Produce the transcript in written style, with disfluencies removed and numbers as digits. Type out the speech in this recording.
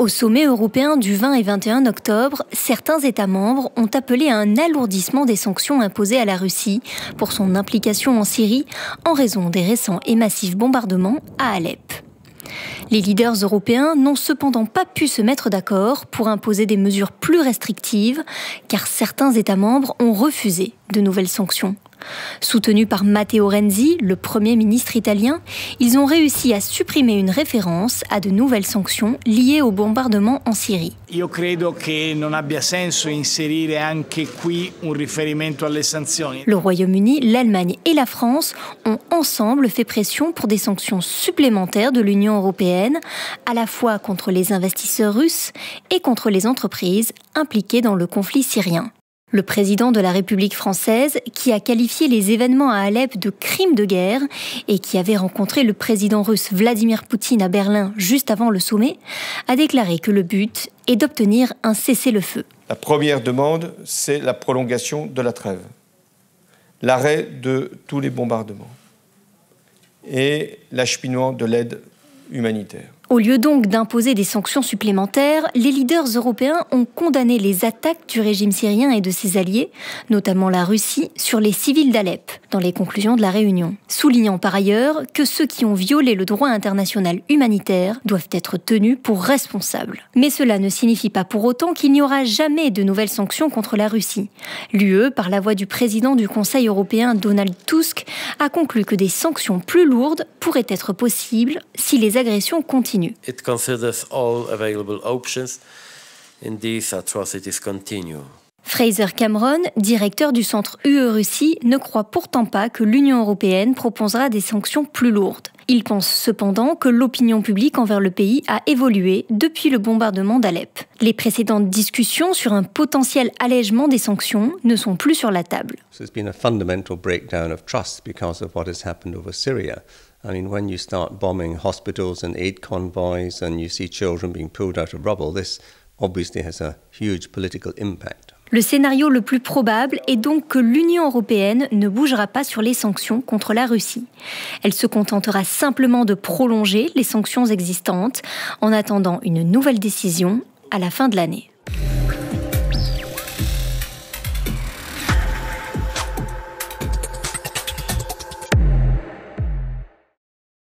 Au sommet européen du 20 et 21 octobre, certains États membres ont appelé à un alourdissement des sanctions imposées à la Russie pour son implication en Syrie en raison des récents et massifs bombardements à Alep. Les leaders européens n'ont cependant pas pu se mettre d'accord pour imposer des mesures plus restrictives, car certains États membres ont refusé de nouvelles sanctions. Soutenus par Matteo Renzi, le Premier ministre italien, ils ont réussi à supprimer une référence à de nouvelles sanctions liées au bombardement en Syrie. Io credo che non abbia senso inserire anche qui un riferimento alle sanzioni. Le Royaume-Uni, l'Allemagne et la France ont ensemble fait pression pour des sanctions supplémentaires de l'Union européenne, à la fois contre les investisseurs russes et contre les entreprises impliquées dans le conflit syrien. Le président de la République française, qui a qualifié les événements à Alep de crimes de guerre et qui avait rencontré le président russe Vladimir Poutine à Berlin juste avant le sommet, a déclaré que le but est d'obtenir un cessez-le-feu. La première demande, c'est la prolongation de la trêve, l'arrêt de tous les bombardements et l'acheminement de l'aide humanitaire. Au lieu donc d'imposer des sanctions supplémentaires, les leaders européens ont condamné les attaques du régime syrien et de ses alliés, notamment la Russie, sur les civils d'Alep, dans les conclusions de la réunion. Soulignant par ailleurs que ceux qui ont violé le droit international humanitaire doivent être tenus pour responsables. Mais cela ne signifie pas pour autant qu'il n'y aura jamais de nouvelles sanctions contre la Russie. L'UE, par la voix du président du Conseil européen Donald Tusk, a conclu que des sanctions plus lourdes pourraient être possibles si les agressions continuent. It considers all available options and these atrocities continue. Fraser Cameron, directeur du centre UE-Russie, ne croit pourtant pas que l'Union européenne proposera des sanctions plus lourdes. Il pense cependant que l'opinion publique envers le pays a évolué depuis le bombardement d'Alep. Les précédentes discussions sur un potentiel allègement des sanctions ne sont plus sur la table. There's been a fundamental breakdown of trust because of what has happened over Syria. I mean, when you start bombing hospitals and aid convoys and you see children being pulled out of rubble, this obviously has a huge political impact. Le scénario le plus probable est donc que l'Union européenne ne bougera pas sur les sanctions contre la Russie. Elle se contentera simplement de prolonger les sanctions existantes en attendant une nouvelle décision à la fin de l'année.